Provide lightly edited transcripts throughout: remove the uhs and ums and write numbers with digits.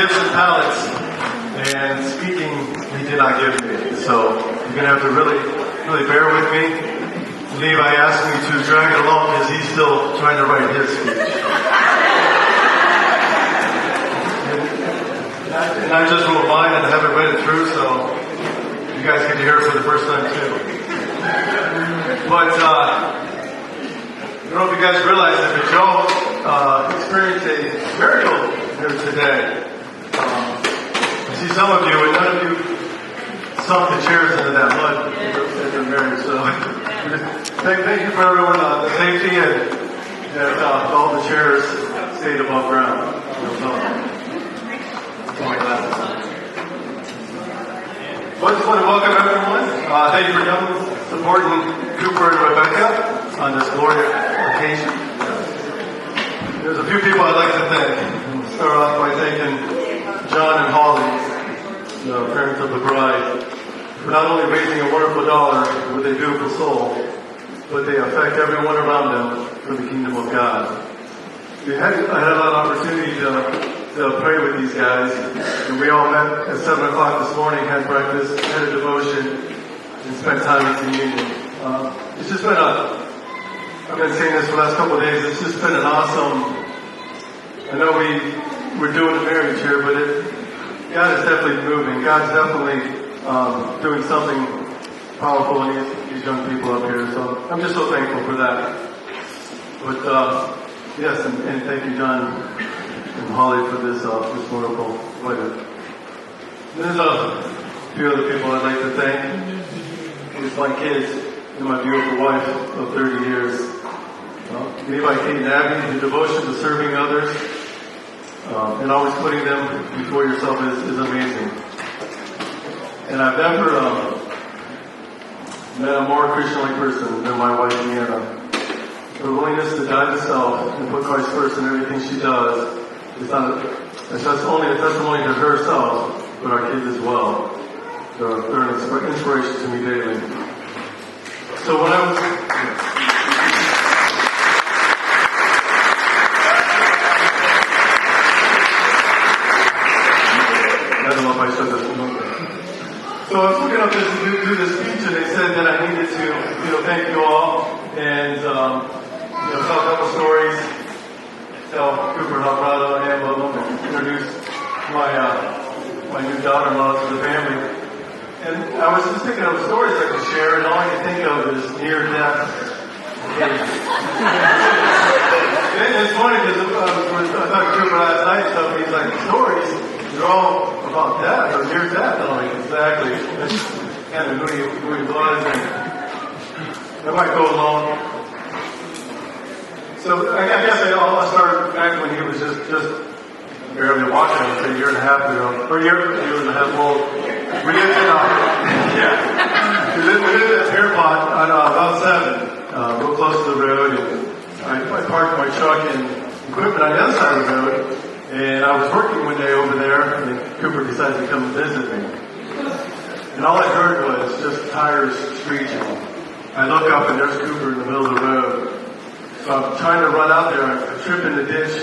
gifts and talents, and speaking he did not give me. So you're going to have to really bear with me. Levi asked me to drag it along because he's still trying to write his speech. And I just wrote mine and haven't read it through, so you guys get to hear it for the first time too. But I don't know if you guys realize it, but Joe experienced a miracle here today. I see some of you, and none of you sunk the chairs into that mud as you're married. So thank you for everyone, the safety, and that all the chairs stayed above ground. I just want to welcome everyone. Thank you for coming, supporting Cooper and Bekah on this glorious occasion. There's a few people I'd like to thank. I'll start off by thanking John and Holly, the parents of the bride, for not only raising a wonderful daughter with a beautiful soul, but they affect everyone around them for the kingdom of God. I had a lot of opportunity to pray with these guys, and we all met at 7 o'clock this morning, had breakfast, had a devotion, and spent time in communion. It's just been I've been saying this for the last couple of days, it's just been an awesome, I know we're doing a marriage here, but God is definitely moving. God's definitely doing something powerful in these young people up here, so I'm just so thankful for that. But yes, and thank you, John and Holly, for this wonderful wedding. There's a few other people I'd like to thank. It's my kids and my beautiful wife of 30 years. Levi, Kate, and Abby, the devotion to serving others and always putting them before yourself is amazing. And I've never met a more Christian-like person than my wife, Deanna. Her willingness to die to self and put Christ first in everything she does it's only a testimony to herself, but our kids as well. They're an inspiration to me daily. So when I was... I don't know if I said this. So I was looking up to do this speech, and they said that I needed to, thank you all, and, tell a couple stories, tell Cooper how proud I am of them, and introduce my new daughter-in-law to the family. And I was just thinking of stories I could share, and all I can think of is near-death. It's funny because I talked to Cooper last night, so he's like, stories, they're all about death or near-death. I'm like, exactly. That's kind of who he was, and that might go along. So I guess I'll start back when he was just barely walking, I'd say a year and a half ago, or a year and a half old. We lived at Pierpoint on Route 7, real close to the road, and I parked my truck and equipment on the other side of the road, and I was working one day over there, and then Cooper decided to come visit me. And all I heard was just tires screeching. I look up and there's Cooper in the middle of the road. So I'm trying to run out there, I trip in the ditch,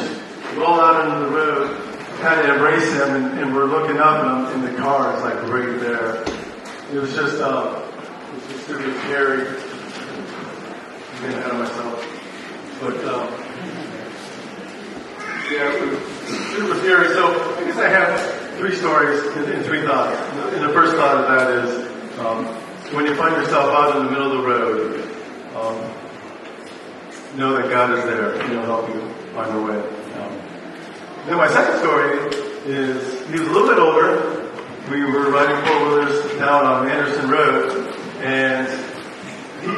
roll out into the road, kind of embrace him, and we're looking up, and the car is like right there. It was just super scary. I'm getting ahead of myself. But, it was super scary. So I guess I have three stories and three thoughts. And the first thought of that is, when you find yourself out in the middle of the road, know that God is there and He'll help you find your way. Then my second story is, he was a little bit older. We were riding four-wheelers down on Anderson Road, and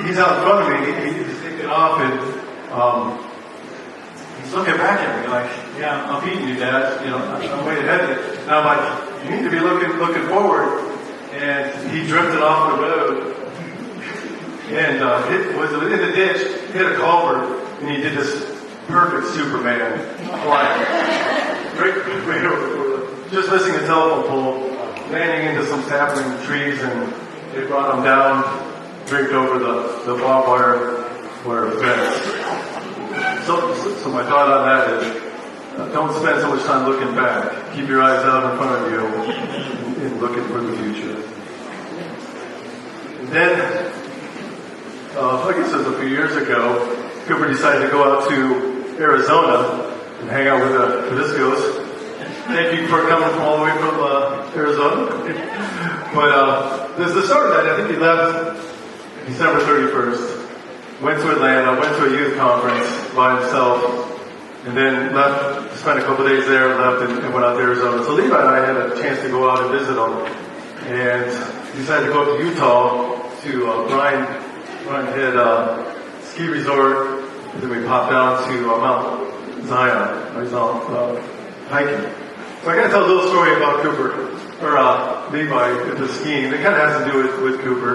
he's out in front of me. He's taking off, and he's looking back at me like, yeah, I'm beating you, Dad. I'm way ahead of you. And I'm like, you need to be looking forward. And he drifted off the road and was in the ditch, hit a culvert, and he did this perfect Superman flying right over, just missing a telephone pole, landing into some sapling trees, and it brought him down, draped over the barbed wire fence. So my thought on that is, Don't spend so much time looking back. Keep your eyes out in front of you and looking for the future. And then, I guess it was a few years ago, Cooper decided to go out to Arizona and hang out with the Discos. Thank you for coming from all the way from Arizona. But the start of that, I think he left December 31st, went to Atlanta, went to a youth conference by himself, and then left, spent a couple days there, left, and went out to Arizona. So Levi and I had a chance to go out and visit him, and decided to go up to Utah to Bryan Head ski resort, and then we popped down to Mount Zion. I was hiking. So I got to tell a little story about Cooper, or Levi, with the skiing. It kind of has to do with Cooper.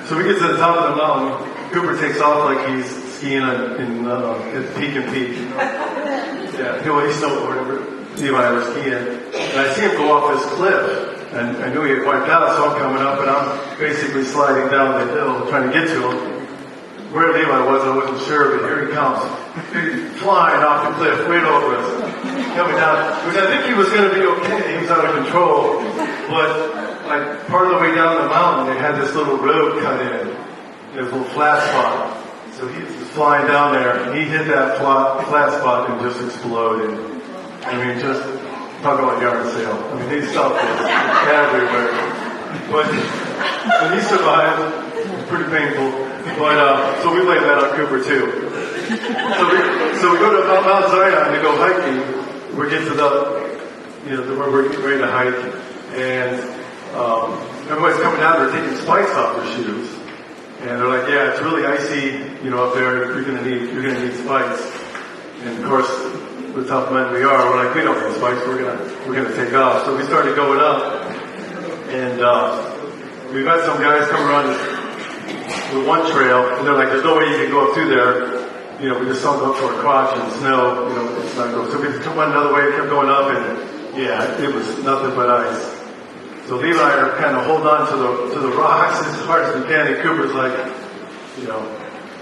So we get to the top of the mountain. Cooper takes off like he's skiing at Peak and Peak. Yeah, he snowboarded. Levi and I were skiing. And I see him go off this cliff. And I knew he had wiped out, so I'm coming up and I'm basically sliding down the hill trying to get to him. Where Levi was, I wasn't sure, but here he comes. Flying off the cliff, right over us. Coming down. Which I think he was going to be okay. He was out of control. But like part of the way down the mountain, they had this little road cut in. There was a little flat spot. So he was flying down there, and he hit that flat spot and just exploded. I mean, just talk about yard sale. I mean, these stuff is everywhere. But he survived. Pretty painful. But so we blame that on Cooper too. So we go to Mount Zion to go hiking. We get to where we're getting ready to hike, and everybody's coming down. They're taking spikes off their shoes, and they're like, "Yeah, it's really icy, up there. You're gonna need spikes." And of course, the tough men we are, we're like, "We don't need spikes. We're gonna take off." So we started going up, and we've had some guys come around the one trail, and they're like, "There's no way you can go up through there. We just sunk up to our crotch in snow. It's not going." So we went another way, kept going up, and yeah, it was nothing but ice. So Levi and I are kind of hold on to the rocks as hard as we can, and Cooper's like,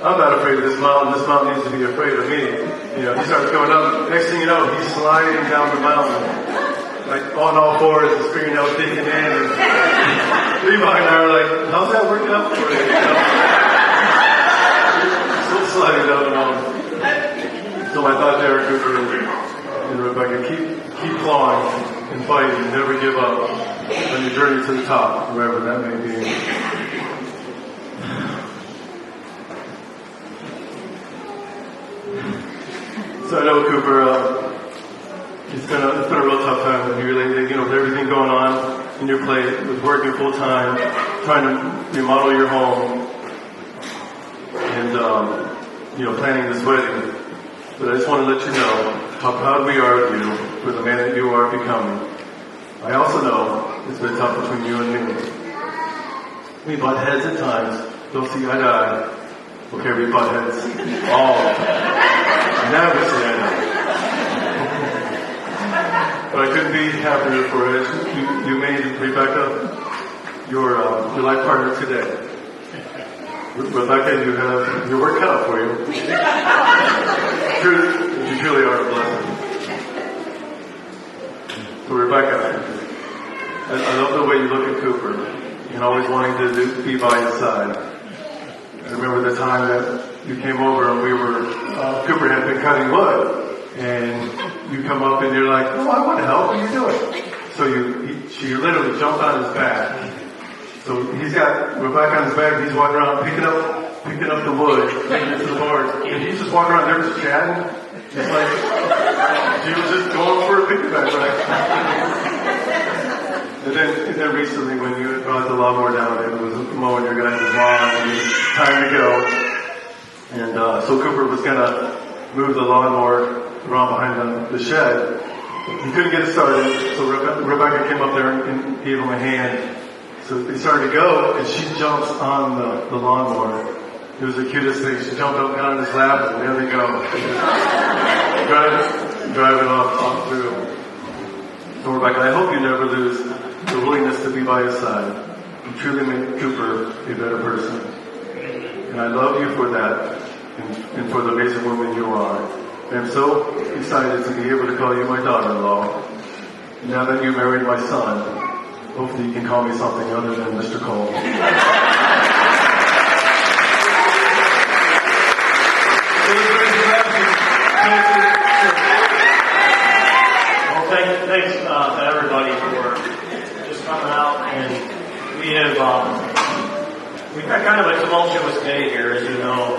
"I'm not afraid of this mountain. This mountain needs to be afraid of me." He starts going up. Next thing you know, he's sliding down the mountain, like on all fours, his fingernails digging in. And Levi and I are like, "How's that working out for you?" Still sliding down the mountain. So I thought there, Cooper and Rebecca, keep clawing and fighting, never give up on your journey to the top, wherever that may be. So I know Cooper, it's been a real tough time with you lately, with everything going on in your plate, with working full time, trying to remodel your home, and planning this wedding. But I just want to let you know how proud we are of you for the man that you are becoming. I also know it's been tough between you and me. We butt heads at times, don't see eye to eye. Okay, we butt heads. Never say I know. But I couldn't be happier for it. You made Rebecca your life partner today. Rebecca, you have your work cut out for you. You truly are a blessing. So Rebecca, I love the way you look at Cooper and always wanting to be by his side. I remember the time that you came over and Cooper had been cutting wood, and you come up and you're like, "Oh, I want to help. What are you doing?" So she literally jumped on his back. So he's got Rebecca on his back. He's walking around picking up the wood, taking it to the board, and he's just walking around there just chatting. It's like she was just going for a piggyback ride. And then recently, when you brought the lawnmower down, it was mowing your guys' lawn, and it was time to go. And so Cooper was gonna move the lawnmower around behind the shed. He couldn't get it started, so Rebecca came up there and gave him a hand. So they started to go, and she jumps on the lawnmower. It was the cutest thing. She jumped up and got on his lap, and there they go. Driving off through. So Rebecca, I hope you never lose the willingness to be by his side. You truly make Cooper a better person. And I love you for that, and for the amazing woman you are. I'm so excited to be able to call you my daughter-in-law. Now that you married my son, hopefully you can call me something other than Mr. Cole. Well, thanks to everybody for just coming out, and we've had kind of a tumultuous day here, as you know.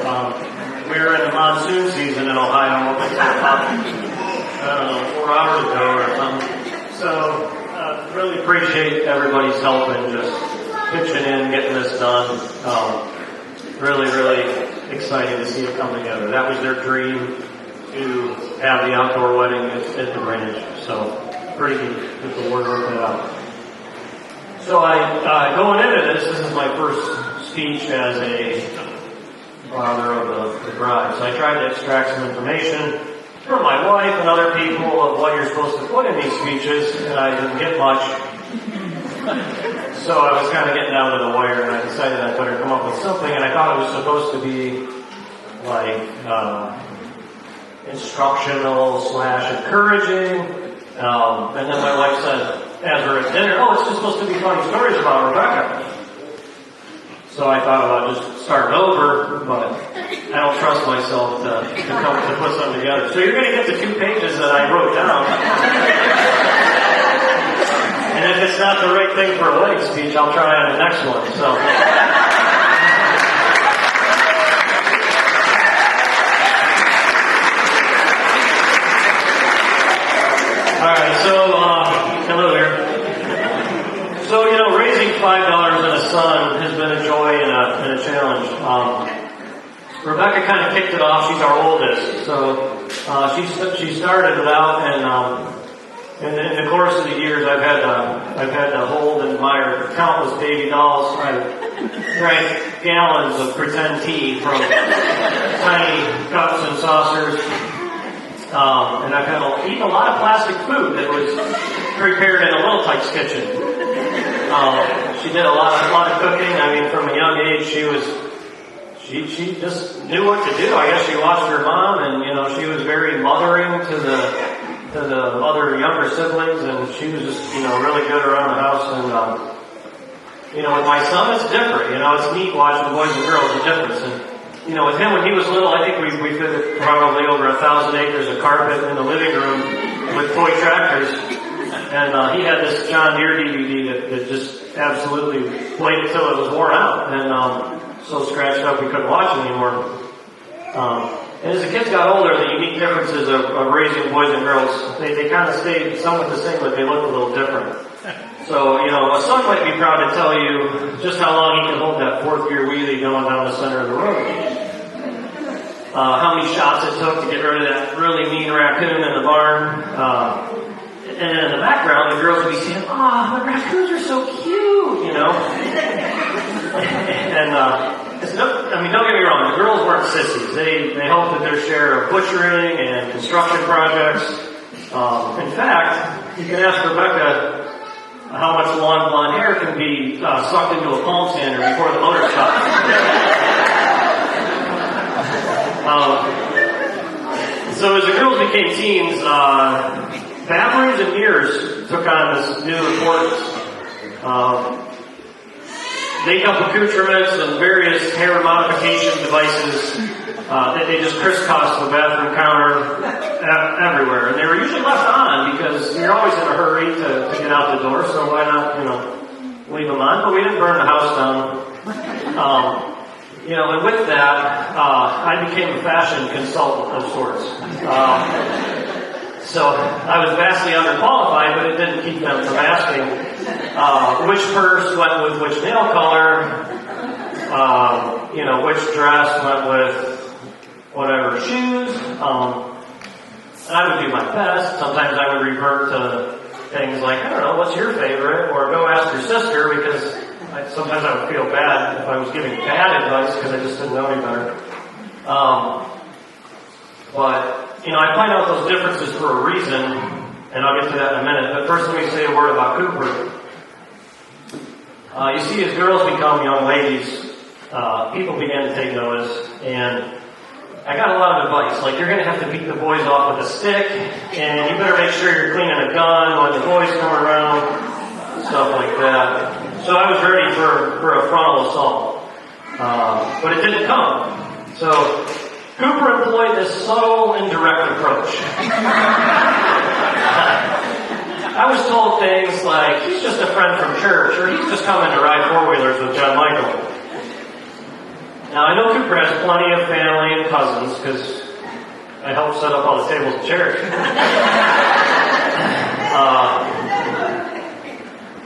We're in the monsoon season in Ohio. It's about, 4 hours ago or something. So, really appreciate everybody's help and just pitching in, getting this done. Really, really excited to see it come together. That was their dream, to have the outdoor wedding at the ranch. So, pretty good to work that out. So going into this is my first speech as a father of the bride. So I tried to extract some information from my wife and other people of what you're supposed to put in these speeches, and I didn't get much. So I was kind of getting down to the wire, and I decided I better come up with something, and I thought it was supposed to be like instructional / encouraging. And then my wife said, as we're at dinner, it's just supposed to be funny stories about Rebecca. So I thought about just starting over, but I don't trust myself to put something together. So you're going to get the 2 pages that I wrote down. And if it's not the right thing for a wedding speech, I'll try on the next one. So. Alright, so, hello there. So, raising $5 and a son has been a joy and a challenge. Rebecca kind of kicked it off. She's our oldest. So, she started it out, and in the course of the years, I've had to hold and admire countless baby dolls. I drank gallons of pretend tea from tiny cups and saucers. And I've had eaten a lot of plastic food that was prepared in a Little Tykes kitchen. She did a lot of cooking. I mean, from a young age, she just knew what to do. I guess she watched her mom, and she was very mothering to the other younger siblings, and she was just really good around the house. And with my son, it's different. It's neat watching boys and girls. The difference. And with him when he was little, I think we fitted probably over 1,000 acres of carpet in the living room with toy tractors. And he had this John Deere DVD that just absolutely played until it was worn out. And so scratched up we couldn't watch it anymore. And as the kids got older, the unique differences of raising boys and girls, they kind of stayed somewhat the same, but they looked a little different. So, a son might be proud to tell you just how long he can hold that 4th gear wheelie going down the center of the road. How many shots it took to get rid of that really mean raccoon in the barn. And then in the background, the girls would be saying, the raccoons are so cute, And, don't get me wrong, the girls weren't sissies. They helped with their share of butchering and construction projects. In fact, you can ask Rebecca how much long blonde hair can be sucked into a palm sander before the motor stops. So as the girls became teens, bathrooms and mirrors took on this new importance. Makeup accoutrements and various hair modification devices that they just crisscrossed the bathroom counter everywhere. And they were usually left on because you're always in a hurry to get out the door, so why not, leave them on? But we didn't burn the house down. And with that, I became a fashion consultant of sorts. So I was vastly underqualified, but it didn't keep them from asking which purse went with which nail color, which dress went with whatever shoes. And I would do my best. Sometimes I would revert to things like, I don't know, what's your favorite? Or go ask your sister, because sometimes I would feel bad if I was giving bad advice because I just didn't know any better. But I find out those differences for a reason, and I'll get to that in a minute. But first, let me say a word about Cooper. You see, as girls become young ladies, people begin to take notice, and I got a lot of advice, like you're going to have to beat the boys off with a stick, and you better make sure you're cleaning a gun when the boys come around, stuff like that. So I was ready for a frontal assault, but it didn't come. So Cooper employed this subtle, indirect approach. I was told things like, he's just a friend from church, or he's just coming to ride four-wheelers with John Michael. Now, I know Cooper has plenty of family and cousins, because I helped set up all the tables at church.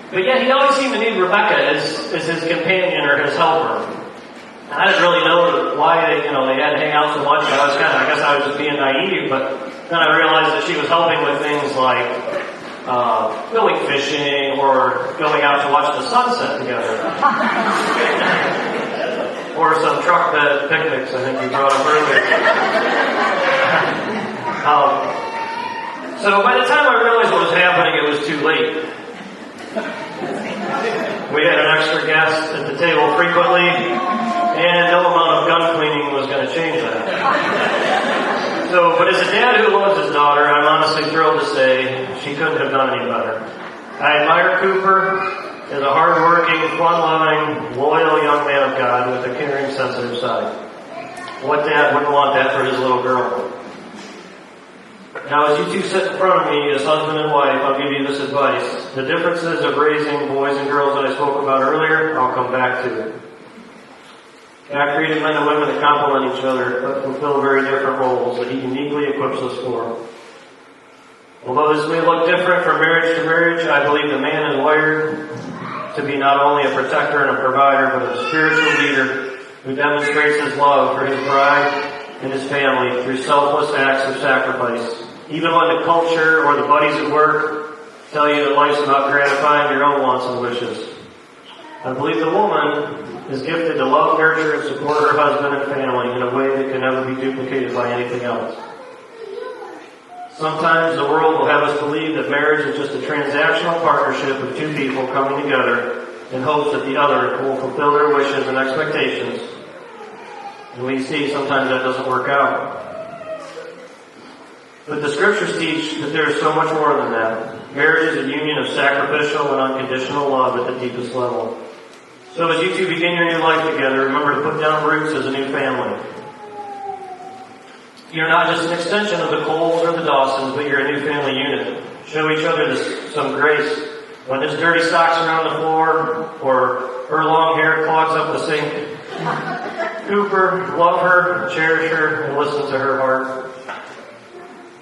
But yet, he always seemed to need Rebecca as his companion or his helper. I didn't really know why they had to hang out so much. I guess I was just being naive, but then I realized that she was helping with things like going fishing or going out to watch the sunset together. Or some truck bed picnics, I think you brought up earlier. So by the time I realized what was happening, it was too late. We had an extra guest at the table frequently, and no amount of gun cleaning was going to change that. But as a dad who loves his daughter, I'm honestly thrilled to say she couldn't have done any better. I admire Cooper as a hard-working, fun-loving, loyal young man of God with a caring, sensitive side. What dad wouldn't want that for his little girl? Now, as you two sit in front of me as husband and wife, I'll give you this advice. The differences of raising boys and girls that I spoke about earlier, I'll come back to. God created men and women to complement each other, but fulfill very different roles that He uniquely equips us for. Although this may look different from marriage to marriage, I believe the man is wired to be not only a protector and a provider, but a spiritual leader who demonstrates his love for his bride and his family through selfless acts of sacrifice. Even when the culture or the buddies at work tell you that life's about gratifying your own wants and wishes. I believe the woman is gifted to love, nurture, and support her husband and family in a way that can never be duplicated by anything else. Sometimes the world will have us believe that marriage is just a transactional partnership of two people coming together in hopes that the other will fulfill their wishes and expectations. And we see sometimes that doesn't work out. But the scriptures teach that there is so much more than that. Marriage is a union of sacrificial and unconditional love at the deepest level. So as you two begin your new life together, remember to put down roots as a new family. You're not just an extension of the Coles or the Dawsons, but you're a new family unit. Show each other some grace. When there's dirty socks around the floor, or her long hair clogs up the sink, Cooper, love her, cherish her, and listen to her heart.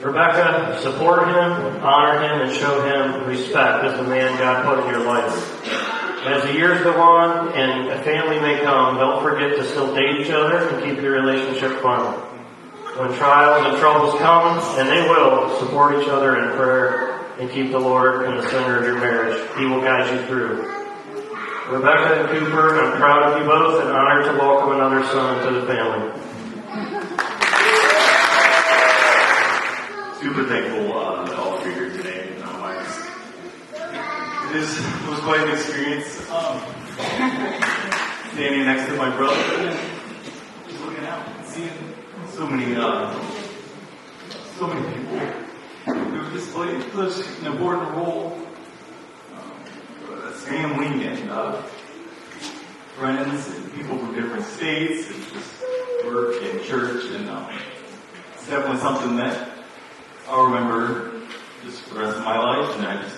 Rebecca, support him, honor him, and show him respect as the man God put in your life. As the years go on and a family may come, don't forget to still date each other and keep your relationship fun. When trials and troubles come, and they will, support each other in prayer and keep the Lord in the center of your marriage. He will guide you through. Rebecca and Cooper, I'm proud of you both and honored to welcome another son to the family. Super thankful that all of you are here today. It was quite an experience. Standing next to my brother, just looking out and seeing so many people who displayed such an important role as family and friends and people from different states and just work and church, and it's definitely something that I'll remember just for the rest of my life, and I just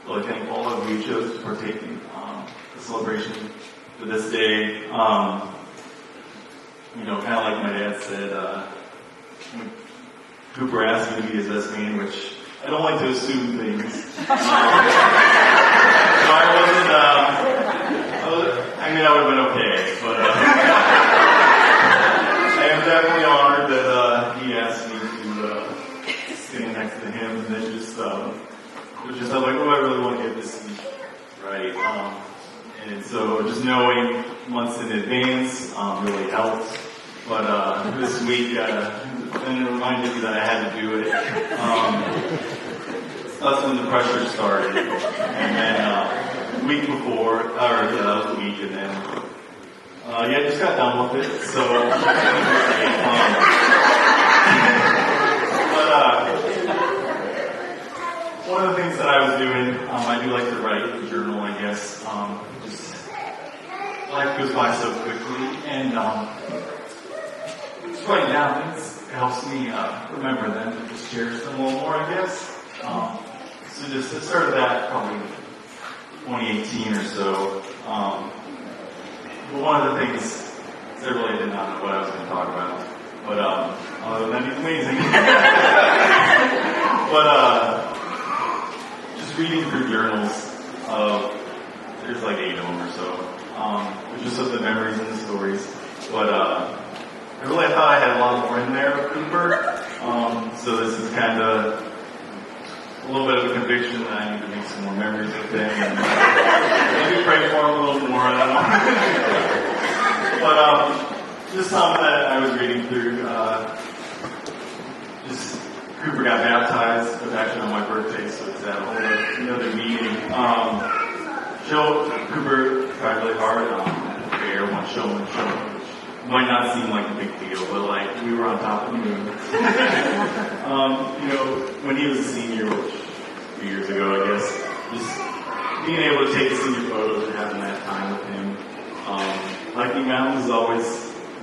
really thank all of you who chose to partake in the celebration for this day. Kind of like my dad said, when Cooper asked me to be his best man, which I don't like to assume things. So I would have been okay, but I am definitely honored that he asked me to stand next to him, and then I'm like, I really want to get this speech right. And so just knowing months in advance really helped. But this week, then it reminded me that I had to do it. That's when the pressure started. And then the week before, that was the week, and then, just got done with it. So, I guess. Just life goes by so quickly, and just writing down things helps me remember them and just cherish them a little more, I guess. So just it started that probably 2018 or so. But one of the things, I really did not know what I was going to talk about, but other than he's amazing. But just reading through journals of, there's like 8 of them or so, just of the memories and the stories. But I thought I had a lot more in there of Cooper. So this is kind of a little bit of a conviction that I need to make some more memories with him, and maybe pray for him a little more. I don't know. But just something that I was reading through. Just Cooper got baptized. It was actually on my birthday, so it's at a whole another meeting. Cooper tried really hard. Everyone showed him, which might not seem like a big deal, but like we were on top of the moon. When he was a senior, which a few years ago, I guess, just being able to take senior photos and having that time with him. Hiking mountains is always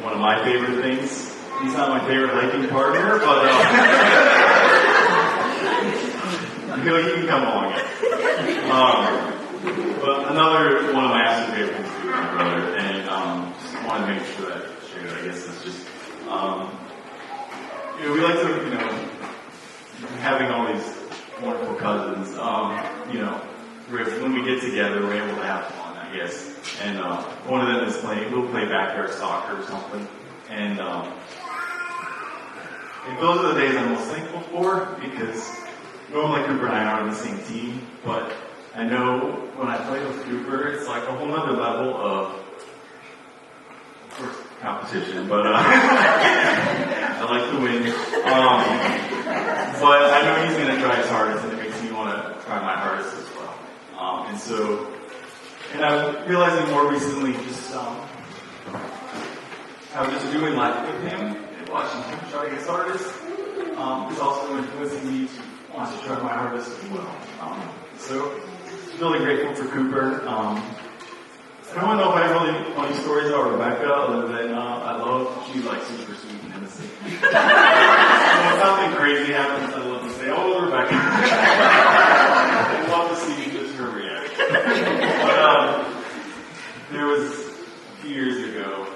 one of my favorite things. He's not my favorite hiking partner, but he can come along. But another one of my absolute favorite things to do with my brother, and just wanted to make sure that I shared it. I guess it's just we like to, having all these wonderful cousins, when we get together, we're able to have fun, I guess. And one of them is we'll play backyard soccer or something. And those are the days I'm most thankful for, because normally Cooper and I are on the same team, but I know when I play with Cooper, it's like a whole other level of course, competition, but I like to win. But I know he's going to try his hardest, and it makes me want to try my hardest as well. And I'm realizing more recently, I was just doing life with him and watching him try his hardest. He's also influencing me to want to try my hardest as well. So, really grateful for Cooper. I don't know if I have really funny stories about Rebecca, other than she's like super sweet and innocent. So when something crazy happens, I love to say, "Oh, Rebecca." I'd love to see just her reaction. But there was a few years ago.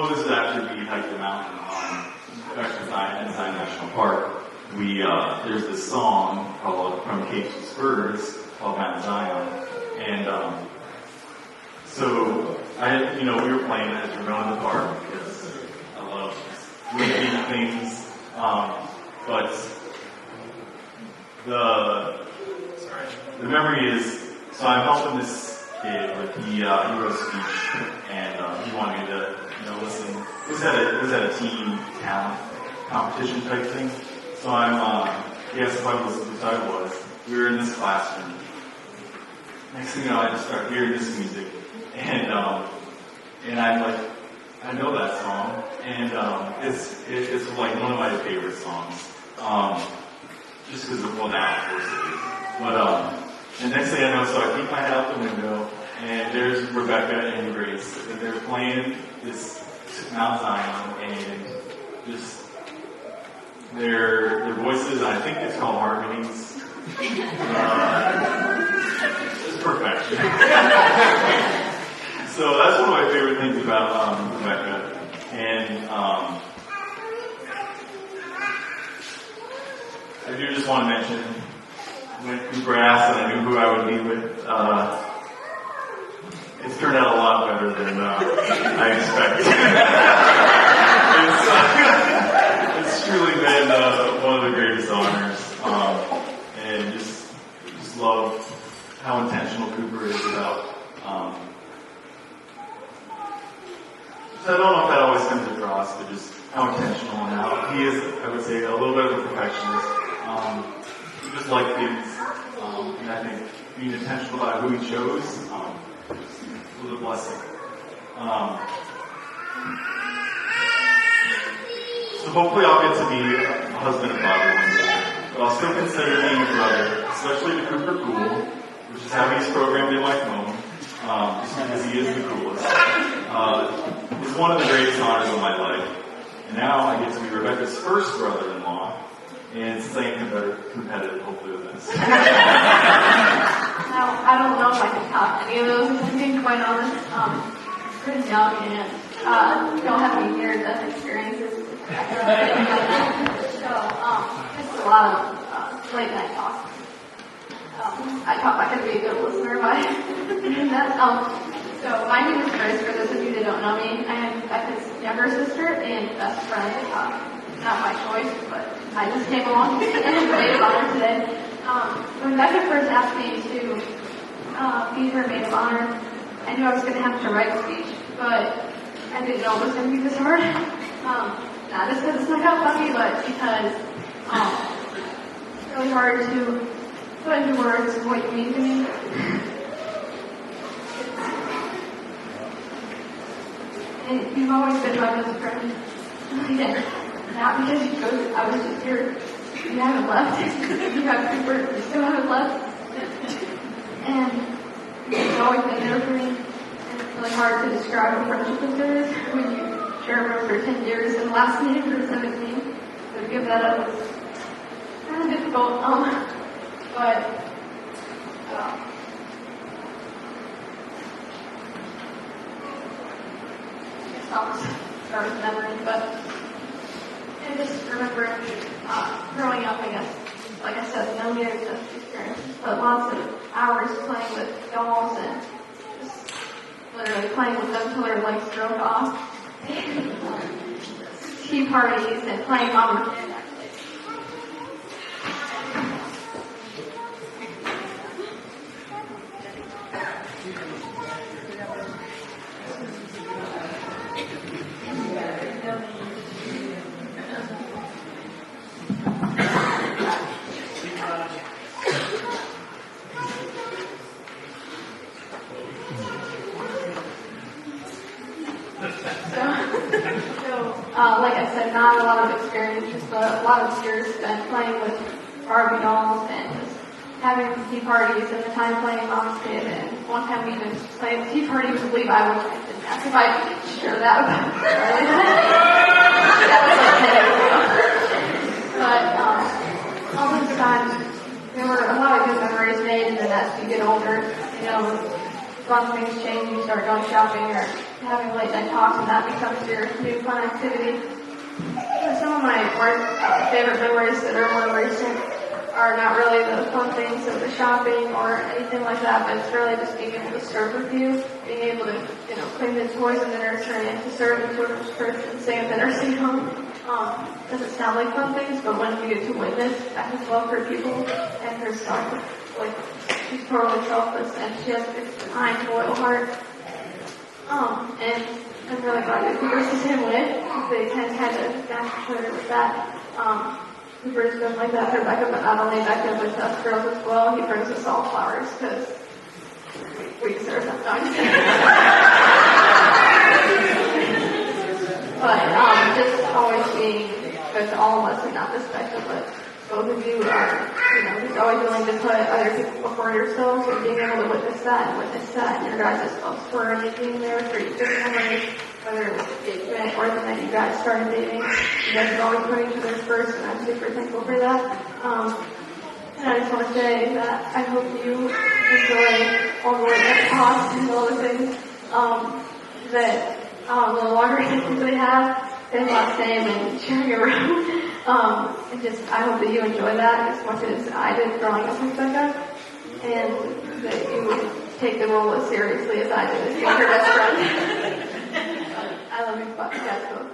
This is after we hiked the mountain actually inside National Park. There's this song called From Cape to Spurs called Mount Zion, and so we were playing it as we were going to the park because I love making things, but the memory is, so I'm helping this kid, he wrote a speech, and he wanted me to listen. It was at a team talent competition type thing. So he asked if I was who I was. We were in this classroom. Next thing you know, I just start hearing this music, and I'm like, I know that song, and it's like one of my favorite songs, just because of now, of course it is. But and next thing I know, so I peek my head out the window, and there's Rebecca and Grace, and they're playing this Mount Zion, and just their voices, I think it's called harmonies. It's perfection. So that's one of my favorite things about Rebecca. And I do just want to mention, when Cooper asked and I knew who I would be with, it's turned out a lot better than I expected. It's truly been one of the greatest honors, and just love how intentional Cooper is about. So I don't know if that always comes across, but just how intentional and how he is, I would say, a little bit of a perfectionist. He just like things, and I think being intentional about who he chose was a blessing. So hopefully I'll get to be a husband and father one day. but I'll still consider being a brother, especially to Cooper Cool, which is how he's programmed in my phone, just because he is the coolest. It's one of the greatest honors of my life. And now I get to be Rebecca's first brother-in-law, and since I am competitive, hopefully with this. Now, I don't know if I can top any of those, if I'm being quite honest. Pretty young and don't have any near-death experiences. So, just a lot of late night talk. I thought I could be a good listener by doing that. So, my name is Grace, for those of you that don't know me. I am Becca's younger sister and best friend. Not my choice, but I just came along and made of honor today. When Becca first asked me to be her maid of honor, I knew I was going to have to write a speech, but I didn't know it was going to be this hard. Not just because it's not that funny, but because it's really hard to put into words what you mean to me. And you've always been my best friend. Again, not because you chose it, I was just here. You haven't left. You have Cooper, you still haven't left. And you've always been there for me. And it's really hard to describe what friendship is when you share a room for 10 years and last name for 17. So to give that up is kind of difficult. But I'll start with memory, but I just remember growing up, I guess, like I said, no near-death experiences, but lots of hours playing with dolls and just literally playing with them until their legs broke off. Tea parties and playing mom and dad. Like I said, not a lot of experiences, but a lot of years spent playing with Barbie dolls and just having tea parties and the time playing mom's kid. And one time we even played a tea party with Levi, which I didn't ask if I could share that with Charlie. That was like 10 years ago. But all those times, there were a lot of good memories made, and then as you get older, fun things change, you start going shopping or having late night talks, and that becomes your new fun activity. Some of my favorite memories that are more recent are not really the fun things of the shopping or anything like that, but it's really just being able to serve with you, being able to, clean the toys in the nursery and to serve in children's church and stay in the nursing home. Doesn't sound like fun things, but when you get to witness Becca's love for people and herself, like, she's totally selfless and she has this kind, loyal heart. And I'm really glad that Cooper's the same way. They kind of match each other with that. Cooper's been like that for Becca, but not only Becca, with us girls as well. He brings us all flowers because we deserve them. No, I'm just kidding. But just always being good to all of us, and not just Becca, but both of you are, just always willing to put other people before yourselves, and being able to witness that, and your guys' love story, and being there for each other, whether it was engagement or the night you guys started dating. You guys are always putting each other first, and I'm super thankful for that. And I just want to say that I hope you enjoy all the late talks and all the things that the longer distance they have, their last name and sharing a room. And just, I hope that you enjoy that as much as I did growing up with Becca, and that you would take the role as seriously as I did as being her best friend. I love you, guys both.